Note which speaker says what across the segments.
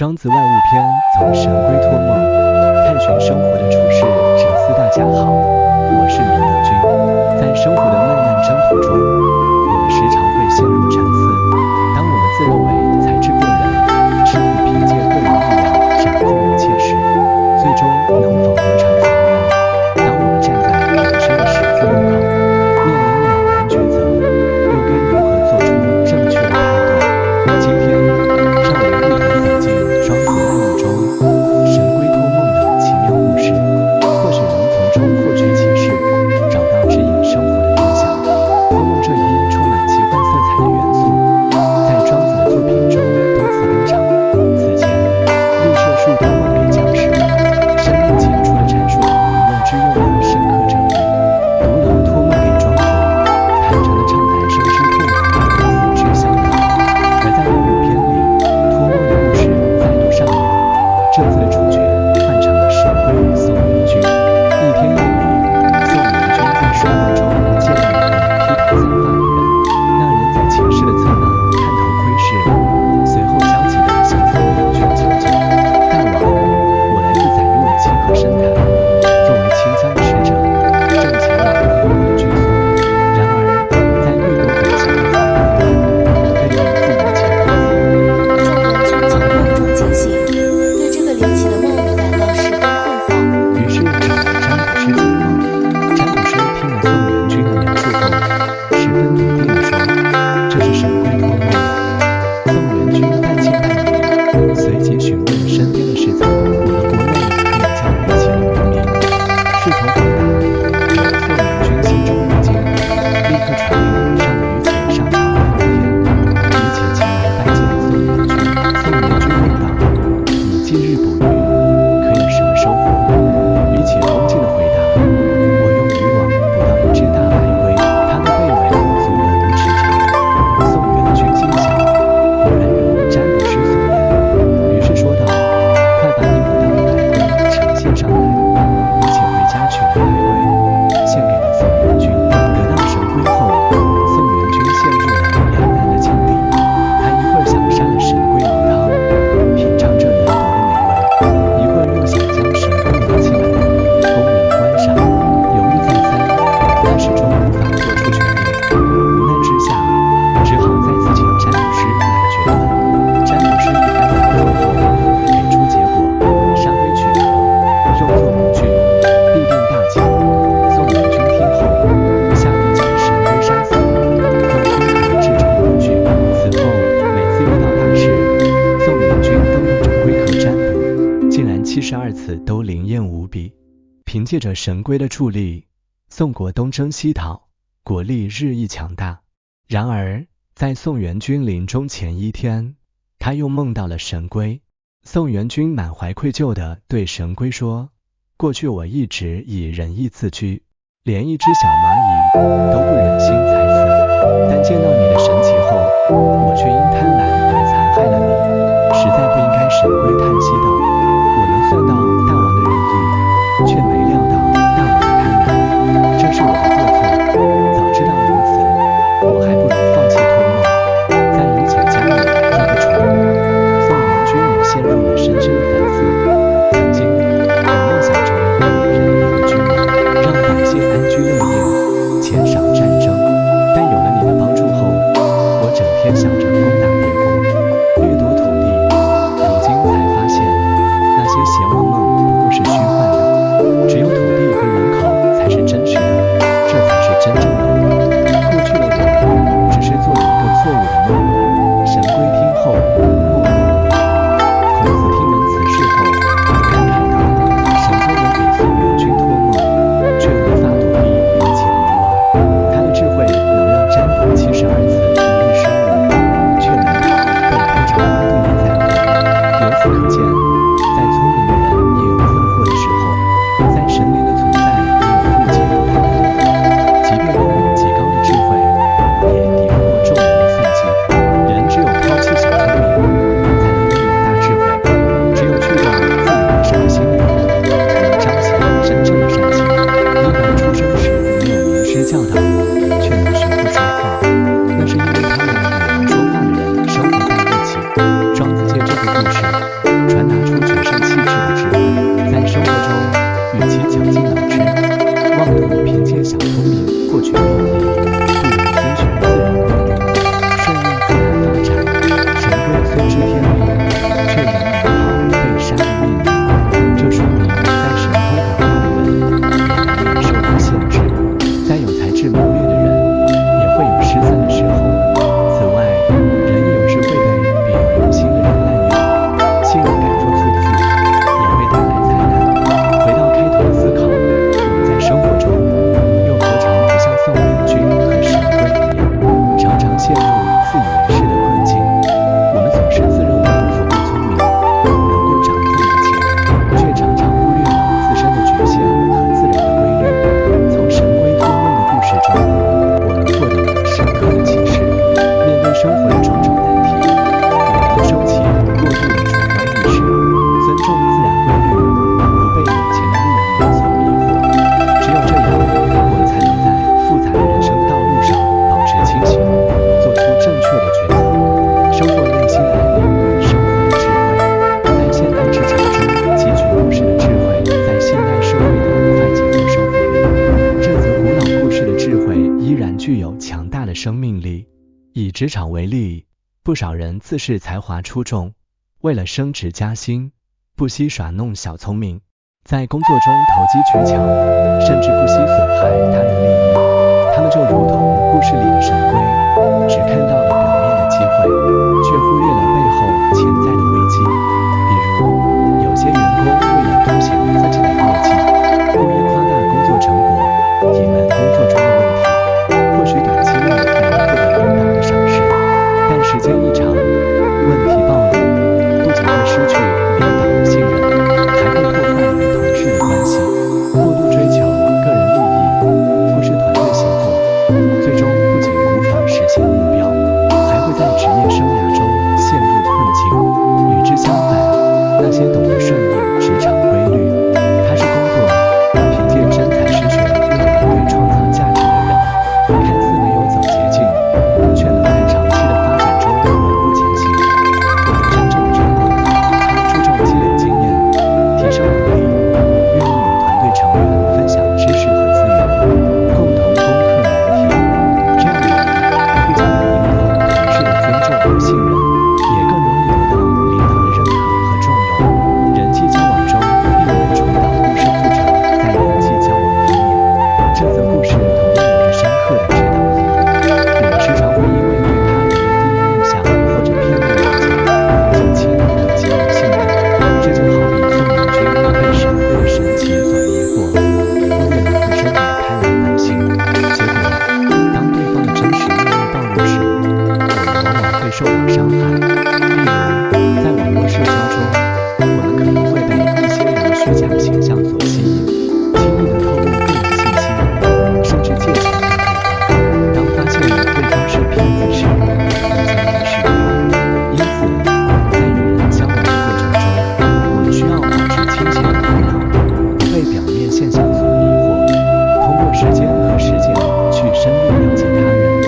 Speaker 1: 庄子外物篇从神龟托梦，探寻生活的处世哲思。大家好，我是明德君。在生活的漫漫征途中，我们时常会陷入沉思。当我们自认为才智过人，试图凭借个人力量掌控一切时，最终能否得偿所愿？当我们站在人生的十字路口，面临两难抉择，又该如何做出正确的判断？今天，让我们一同走进庄子外物中神龟托梦的奇妙故事，或许能从中获取启示，找到指引生活的方向。托梦这一充满奇幻色彩的元素，在庄子的作品中多次登场。此前，立射术托梦给将士，身临其处的阐述了梦之用的深刻哲理；独楼托梦给庄子，坦诚地畅谈生生痛苦与死之相等。而在外物篇里，托梦的故事再度上演，这次的主角换成了神龟与宋元君。一天夜里，宋元君在睡梦中见到一个披头散发的人，那人在寝室的侧门探头窥视，随后焦急地向宋元君求救：“大王，我来自载入的清河深潭，作为清江的使者，正前往托梦的居所。然而，在越过北峡的草原端，被人父母前回复。”
Speaker 2: 宋元君从梦中惊醒，对这个离奇的梦感到十分困惑。
Speaker 1: 于是找来占卜师解梦。占卜师听了宋元君的描述后，十分笃定地说：“这是神龟托梦的。”宋元君半信半疑，随即询问身边的士卒：“我们国内可以教育其人于民？”士头回答：“有宋元君心中一惊，立刻传令让于且上朝赴宴。于且前来拜见宋元君。宋元君问道：“你近日捕鱼，可有什么收获？”于且恭敬地回答：“我用渔网捕到一只大白龟，它的背尾足有5尺长。”宋元君心想，果然如占卜师所言，于是说道：“快把你捕到的白龟呈现上来。”于且回家取了白龟，献给了宋元君。得到神龟后，宋元君陷入了两难的境地。他一会儿想杀了神龟熬汤，品尝这难得的美味，一会儿又想将神龟拿起来供人观赏，犹豫再三，他始终无法做出决定。无奈之下，只好再次请占卜师来决断。占卜师一番讨论后，给出结果：杀龟取壳，用作模具，必定大吉。宋元君听后，下令将神龟杀死，用龟壳制成模具。此后，每次遇到大事，宋元君都用着龟壳占卜，竟然72次都灵验无比。凭借着神龟的助力，宋国东征西讨，国力日益强大。然而，在宋元君临终前一天，他又梦到了神龟。宋元君满怀愧疚地对神龟说：“过去我一直以仁义自居，连一只小蚂蚁都不忍心踩死，但见到你的神奇后，我却因贪婪而残害了你，实在不应该。”神龟叹息道：“我能算到大王的仁义，却没料到大王的贪婪，这是我的过错。早知道如此，我还不如放弃托梦，在于且家里做个宠物。”宋元君也陷入了深深的反思。曾经，我梦想成为一个仁义的君王，让百姓安居乐业，减少战争。但有了你的帮助后，我整天想着攻打场为例，不少人自恃才华出众，为了升职加薪，不惜耍弄小聪明，在工作中投机取巧，甚至不惜损害他人利益。他们就如同故事里的神龟，只看到了表面的机会，却忽略了背后潜在的危机。比如，有些员工为了凸显自己的业绩，故意夸大工作成果，隐瞒工作中的问题。或许短期内能获得领导的赏识，但时间一长，问题暴露，不仅会失去领导的信任，还会破坏与同事的关系。过度追求个人利益，忽视团队协作，最终不仅无法实现目标，还会在职业生涯中陷入困境。与之相反，那些懂得顺应职场规律，踏实工作，凭借真才实学为团队创造价值的人，看似没有走捷径，却能在长期的发展中稳步前行。获得真正的成功，他们注重积累经验，提升能力，愿意与团队成员分享知识和资源，共同攻克难题。这样的人不仅能赢得同事的尊重和信任，也更容易得到领导的认可和重用。人际交往中避免重蹈故事覆辙，在人际交往方面，这则故事同样有着深刻的指导意义。我们时常会因为对他人的第一印象或者片面了解，就轻易地给予信任。这就好比宋元君被神会的神奇所迷惑，忽略了自身的贪婪本性，结果当对方的真实面目暴露时，我们往往会受到伤害。例如，在网络社交中，我们可能会被一些人的虚假形象所吸引，轻易地透露个人信息，甚至借钱给对方。当发现对方是骗子时，你则迷失了。因此，在与人交往的过程中，我们需要保持清醒的头脑，不被表面现象所迷惑，通过时间和实践去深入了解他人，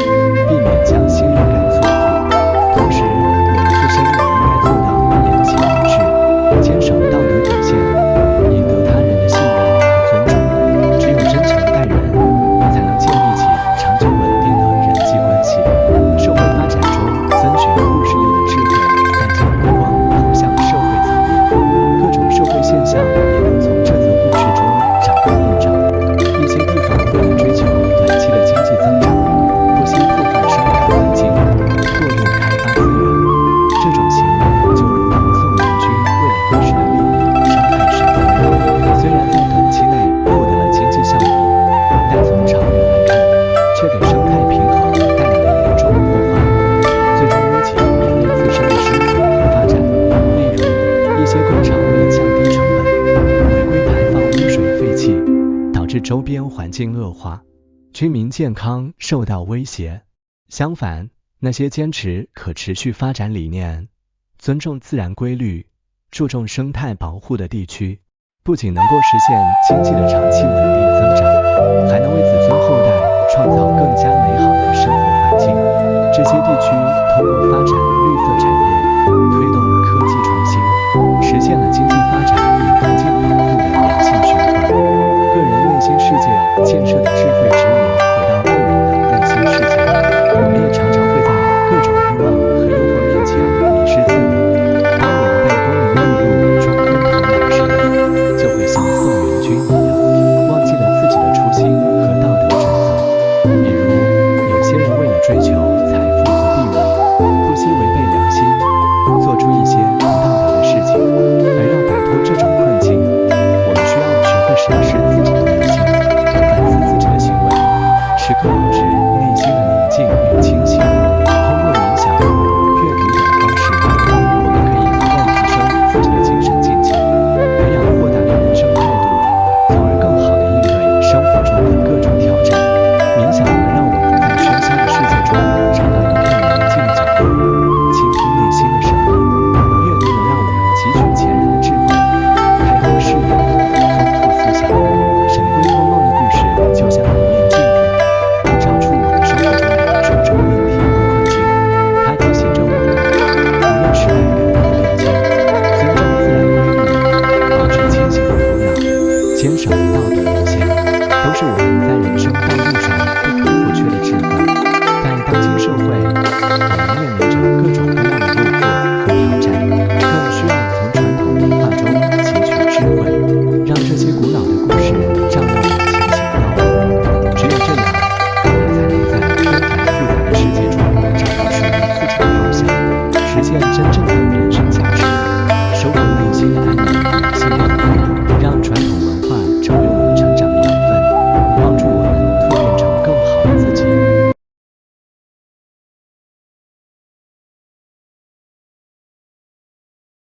Speaker 1: 避免将信任感错付。同时，我们自身也应该做到言行一致，坚守道德底线，赢得他人的信任和尊重。只有真诚待人，才能建立起长久稳定的人际关系。社会发展中，遵循故事里的智慧，再将目光投向社会层面，各种社会现象也能从这则故事中找到印证。一些地方为了追求短期的经济增长，不惜破坏生态环境，过度开发资源，这种行为就如同宋元君为了一时的利益伤害神龟。虽然在短期内获得了经济效益，但从长远来看，却给生态平衡带来了严重的破坏，最终危及人类自身的生存和发展。例如，一些工厂为了降低成本，违规排放污水废气，导致周边环境恶化，居民健康受到威胁。相反，那些坚持可持续发展理念，尊重自然规律，注重生态保护的地区，不仅能够实现经济的长期稳定增长，还能为子孙后代创造更加美好的生活环境。这些地区通过发展绿色产